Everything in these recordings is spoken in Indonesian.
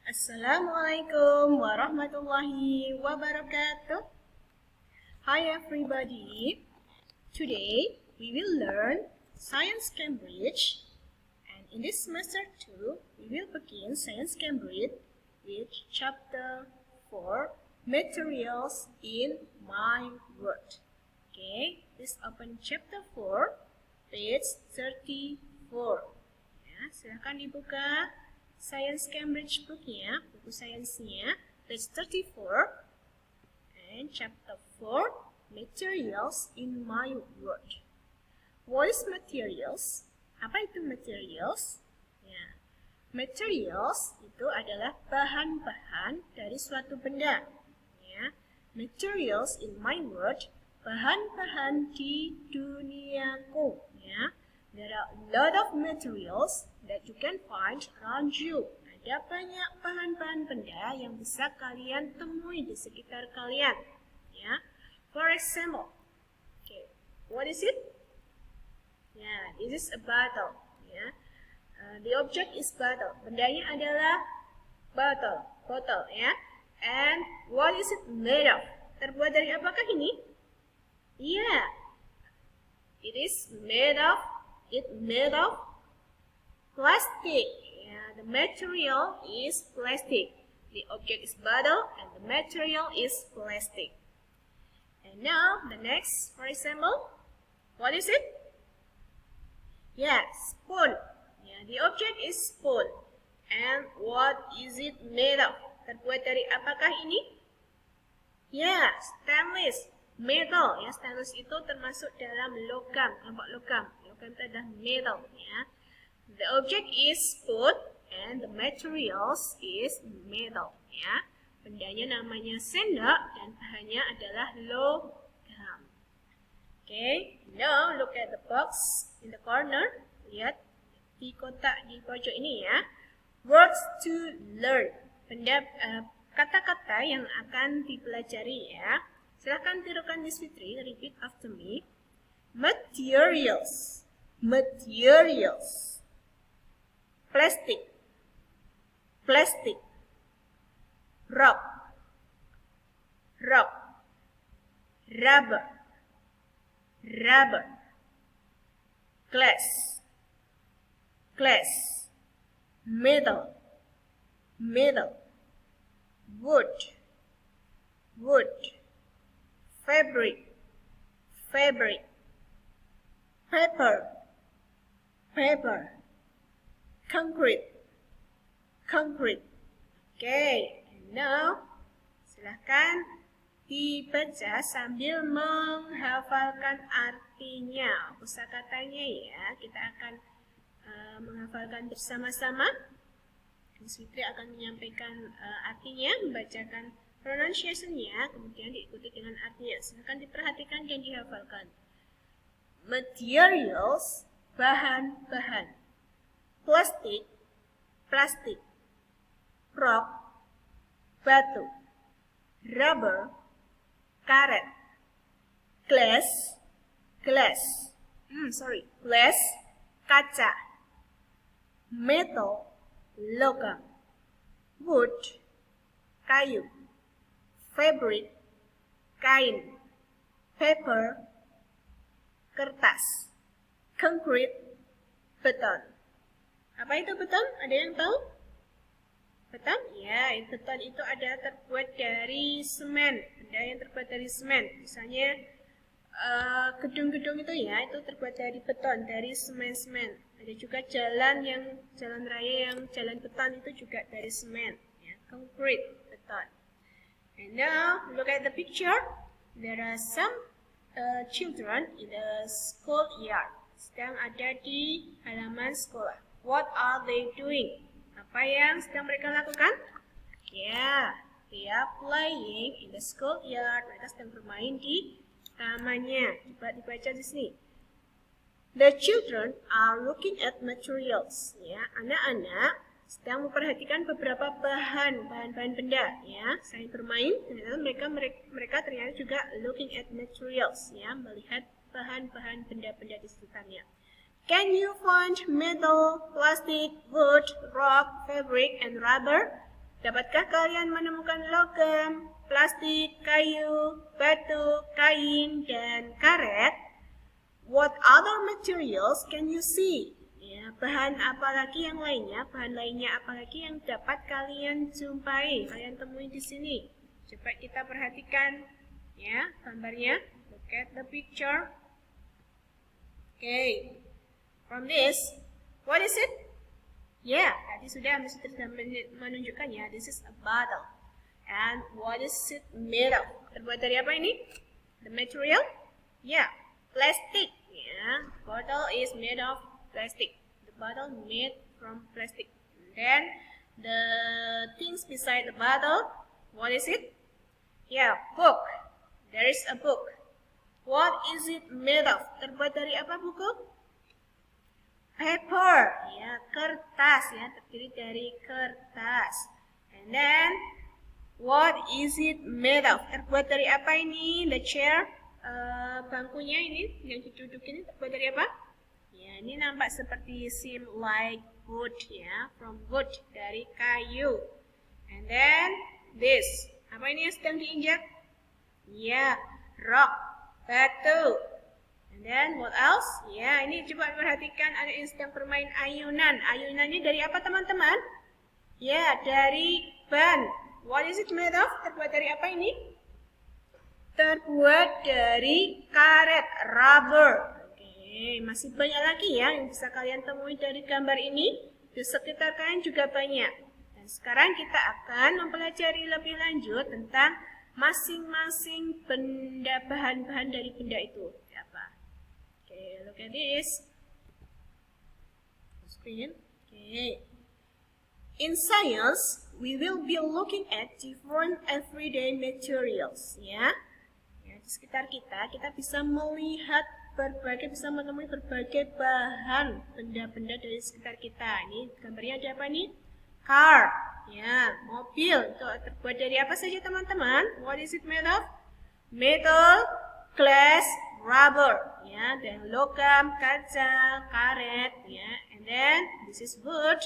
Assalamualaikum warahmatullahi wabarakatuh. Hi everybody. Today we will learn Science Cambridge, and in this semester 2 we will begin Science Cambridge with chapter 4, Materials in My World. Okay, please open chapter 4, page 34. Ya, silahkan dibuka Science Cambridge booknya, buku sainsnya, page 34, and chapter 4, Materials in My World. What is materials? Apa itu materials? Ya, materials itu adalah bahan-bahan dari suatu benda. Ya, materials in my world, bahan-bahan di duniaku. Ya, there are a lot of materials that you can find around you. Ada banyak bahan-bahan benda yang bisa kalian temui di sekitar kalian. Ya, for example, okay, what is it? Yeah, this is a bottle. Yeah, the object is bottle. Bendanya adalah bottle. Ya. And what is it made of? Terbuat dari apakah ini? Yeah, it made of plastic. Yeah, the material is plastic. The object is bottle and the material is plastic. And now the next, for example, what is it? Yeah, spoon. Yeah, the object is spoon. And what is it made of? Terbuat dari apakah ini? Yeah, stainless metal. Ya, stainless itu termasuk dalam logam, kelompok logam. Logam itu adalah metal. Ya. The object is spoon and the materials is metal. Ya, bendanya namanya sendok dan bahannya adalah logam. Okay, now look at the box in the corner. Lihat di kotak di pojok ini ya. Words to learn. Kata-kata yang akan dipelajari ya. Silahkan tirukan Miss Fitri, repeat after me. Materials. Plastic. Rock. Rubber. Glass. Metal. Wood. Fabric. Paper. Concrete. Okay, now silahkan dibaca sambil menghafalkan artinya. Kosakatanya ya, kita akan menghafalkan bersama-sama. Miss Fitri akan menyampaikan artinya, membacakan pronunciation-nya, kemudian diikuti dengan artinya. Silahkan diperhatikan dan dihafalkan. Materials, bahan-bahan. Plastik. Rock, batu. Rubber, karet. Glass, kaca. Metal, logam. Wood, kayu. Fabric, kain. Paper, kertas. Concrete, beton. Apa itu beton? Ada yang tahu? Beton? Ya, beton itu ada terbuat dari semen. Ada yang terbuat dari semen. Misalnya gedung-gedung itu ya, itu terbuat dari beton, dari semen. Ada juga jalan raya yang jalan beton itu juga dari semen. Ya, concrete, beton. And now look at the picture. There are some children in the school yard. Sedang ada di halaman sekolah. What are they doing? Apa yang sedang mereka lakukan? Yeah, they are playing in the school yard. Mereka sedang bermain di tamannya. Coba dibaca di sini. The children are looking at materials. Ya, anak-anak sedang memperhatikan beberapa bahan benda. Ya, selain bermain, ternyata mereka ternyata juga looking at materials. Ya, melihat bahan-bahan benda-benda di sekitarnya. Can you find metal, plastic, wood, rock, fabric, and rubber? Dapatkah kalian menemukan logam, plastik, kayu, batu, kain, dan karet? What other materials can you see? Ya, bahan apa lagi yang lainnya? Bahan lainnya apa lagi yang dapat kalian jumpai, kalian temui di sini? Coba kita perhatikan ya gambarnya. Look at the picture. Okay. From this, what is it? Ya, tadi sudah menunjukkan ya. This is a bottle. And what is it made of? Terbuat dari apa ini? The material? Ya, plastic. Ya, bottle is made of plastic. The bottle made from plastic. And then the things beside the bottle, what is it? Ya, book. There is a book. What is it made of? Terbuat dari apa buku? Paper, ya, kertas, ya, terdiri dari kertas. And then, what is it made of? Terbuat dari apa ini? The chair, bangkunya ini yang didudukin terbuat dari apa? Ya, ini nampak seperti seem like wood, ya, from wood, dari kayu. And then, this, apa ini yang sedang diinjak? Ya, rock, batu. And then what else? Ya, ini coba perhatikan ada yang sedang bermain ayunan. Ayunannya dari apa teman-teman? Ya, dari ban. What is it made of? Terbuat dari apa ini? Terbuat dari karet, rubber. Oke, masih banyak lagi ya yang bisa kalian temui dari gambar ini. Di sekitar kalian juga banyak. Dan sekarang kita akan mempelajari lebih lanjut tentang masing-masing benda, bahan-bahan dari benda itu. Apa? Okay, look at this screen. Okay. In science, we will be looking at different everyday materials. Ya, di sekitar kita bisa melihat bisa menemui berbagai bahan benda-benda dari sekitar kita. Ini gambarnya ada apa nih? Car. Ya, mobil. Itu terbuat dari apa saja teman-teman? What is it made of? Metal, glass, rubber, ya, dan logam, kaca, karet, ya, and then this is wood,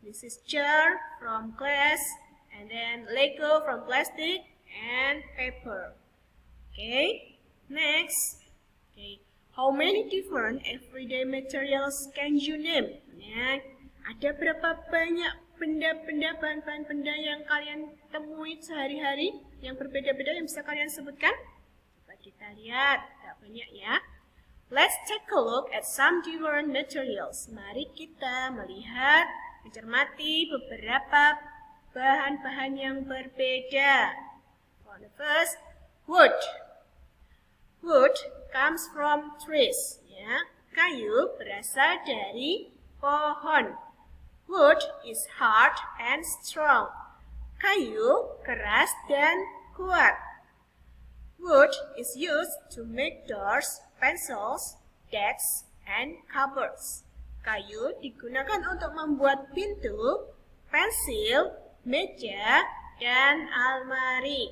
this is chair from glass, and then Lego from plastic and paper. Okay, next. Okay, how many different everyday materials can you name? Ya, ada berapa banyak benda-benda, bahan-bahan benda yang kalian temui sehari-hari yang berbeda-beda yang bisa kalian sebutkan? Kita lihat, tidak banyak ya. Let's take a look at some different materials. Mari kita melihat, mencermati beberapa bahan-bahan yang berbeda. For the first, wood. Wood comes from trees. Ya, kayu berasal dari pohon. Wood is hard and strong. Kayu keras dan kuat. Wood is used to make doors, pencils, desks, and cupboards. Kayu digunakan untuk membuat pintu, pensil, meja, dan almari.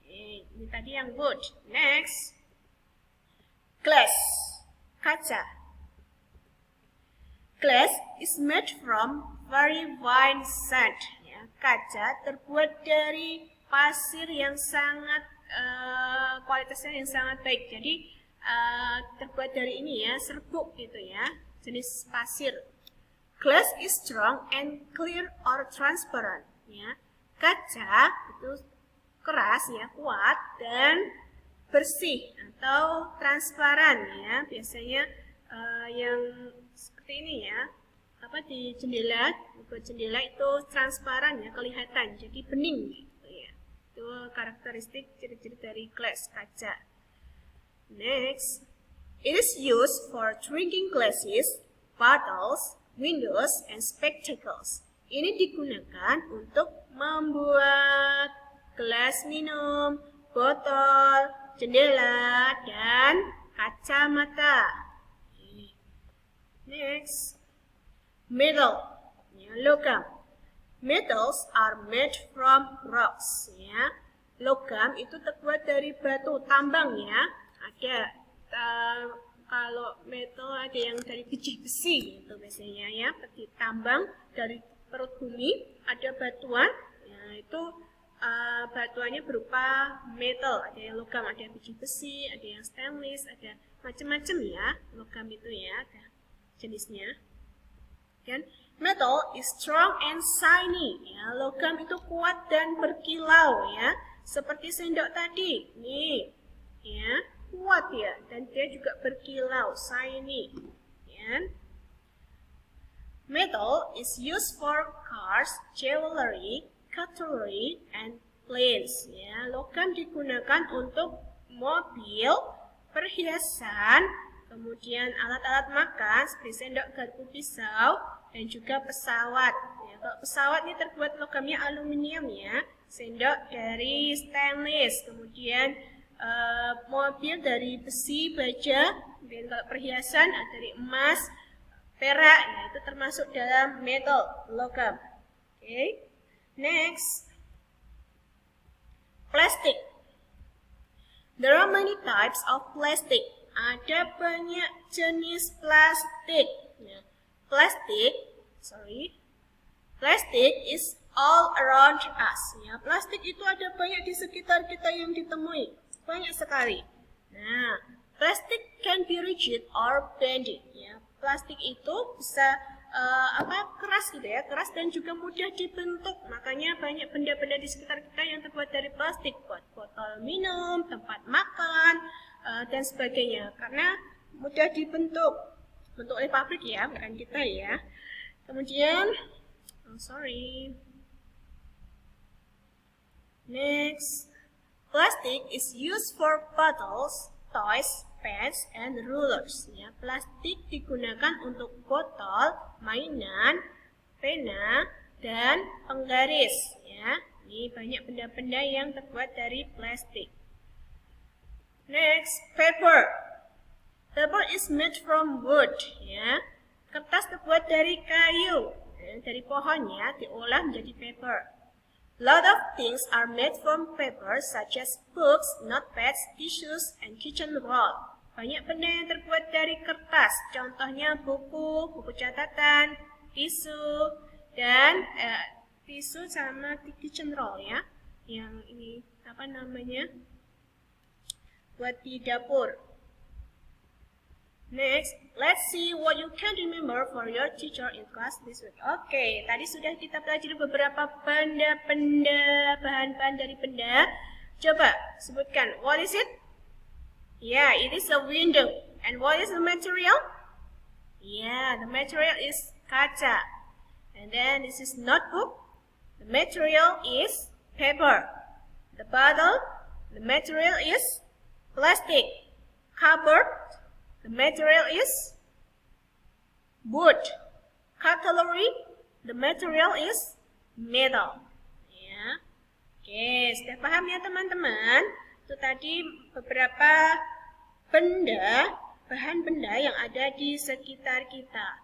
Ini tadi yang wood. Next, glass, kaca. Glass is made from very fine sand. Ya, kaca terbuat dari pasir yang sangat kualitasnya yang sangat baik. Jadi terbuat dari ini ya, serbuk gitu ya, jenis pasir. Glass is strong and clear or transparent. Ya, kaca itu keras ya, kuat dan bersih atau transparan ya. Biasanya yang seperti ini ya, apa di jendela, buat jendela itu transparan ya, kelihatan, jadi bening. Itu karakteristik ciri-ciri dari glass, kaca. Next, it is used for drinking glasses, bottles, windows, and spectacles. Ini digunakan untuk membuat gelas minum, botol, jendela, dan kacamata. Next, metal, logam. Metals are made from rocks. Ya, logam itu terbuat dari batu tambang ya. Ada kalau metal ada yang dari biji besi itu biasanya ya, ditambang dari perut bumi. Ada batuan itu batuannya berupa metal, ada yang logam, ada yang besi, ada yang stainless, ada macam-macam ya logam itu ya, ada jenisnya. Dan metal is strong and shiny, ya, logam itu kuat dan berkilau ya, seperti sendok tadi, nih, ya, kuat ya, dan dia juga berkilau, shiny, ya. Metal is used for cars, jewelry, cutlery, and planes. Ya, logam digunakan untuk mobil, perhiasan, kemudian alat-alat makan seperti sendok, garpu, pisau, dan juga pesawat. Ya, kalau pesawat ini terbuat logamnya aluminium ya, sendok dari stainless, kemudian mobil dari besi, baja, dan kalau perhiasan dari emas, perak, ya, itu termasuk dalam metal, logam. Okay. Next, plastic. There are many types of plastic. Ada banyak jenis plastik. Ya. Plastic is all around us. Ya, plastik itu ada banyak di sekitar kita yang ditemui, banyak sekali. Nah, plastic can be rigid or bendy. Ya, plastik itu bisa keras gitu ya, keras dan juga mudah dibentuk. Makanya banyak benda-benda di sekitar kita yang terbuat dari plastik, buat botol minum, tempat makan, dan sebagainya. Karena mudah dibentuk oleh pabrik ya, bukan kita ya. Kemudian, next, plastic is used for bottles, toys, pens, and rulers. Ya, plastik digunakan untuk botol, mainan, pena, dan penggaris. Ya, ini banyak benda-benda yang terbuat dari plastik. Next, paper. Paper is made from wood. Ya, kertas terbuat dari kayu, ya, dari pohon ya, diolah menjadi paper. Lot of things are made from paper, such as books, notepads, tissues, and kitchen roll. Banyak benda yang terbuat dari kertas, contohnya buku, buku catatan, tisu, dan tisu sama kitchen roll ya. Yang ini apa namanya? Buat di dapur. Next, let's see what you can remember for your teacher in class this week. Oke, tadi sudah kita pelajari beberapa benda-benda, bahan-bahan dari benda. Coba sebutkan, what is it? Yeah, it is a window. And what is the material? Yeah, the material is kaca. And then this is notebook. The material is paper. The bottle, the material is plastic. Cupboard, the material is wood. Cutlery, the material is metal. Ya. Oke, sudah paham ya teman-teman? Itu tadi beberapa benda, bahan benda yang ada di sekitar kita.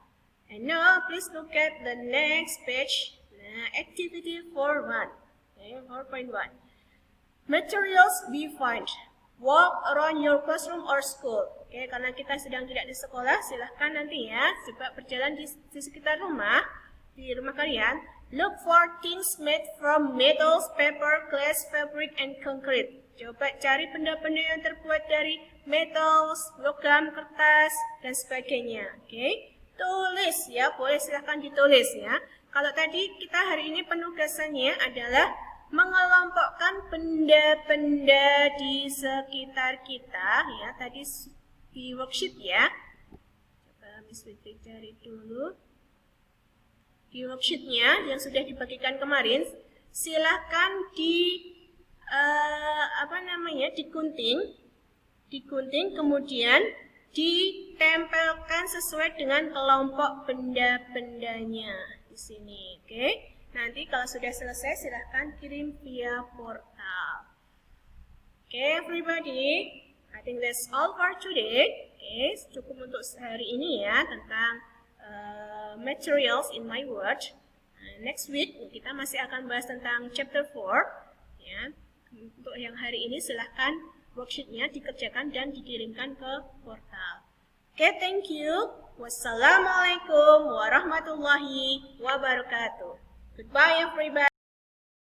And now, please look at the next page. Nah, activity 4.1. Okay, 4.1. Materials we find. Walk around your classroom or school. Oke, karena kita sedang tidak di sekolah, silahkan nanti ya, coba berjalan di sekitar rumah, di rumah kalian. Look for things made from metals, paper, glass, fabric, and concrete. Coba cari benda-benda yang terbuat dari metals, logam, kertas, dan sebagainya. Oke, tulis ya, boleh silahkan ditulis ya. Kalau tadi kita hari ini penugasannya adalah mengelompokkan benda-benda di sekitar kita ya, tadi di worksheet ya. Coba Miss Fitri cari dulu. Di worksheetnya yang sudah dibagikan kemarin, silahkan digunting, kemudian ditempelkan sesuai dengan kelompok benda-bendanya di sini, oke? Nanti kalau sudah selesai silahkan kirim via portal. Okay, everybody, I think that's all for today. Okay, cukup untuk hari ini ya tentang materials in my word. Next week kita masih akan bahas tentang chapter 4. Ya, untuk yang hari ini silahkan worksheetnya dikerjakan dan dikirimkan ke portal. Okay, thank you. Wassalamualaikum warahmatullahi wabarakatuh. Goodbye, everybody.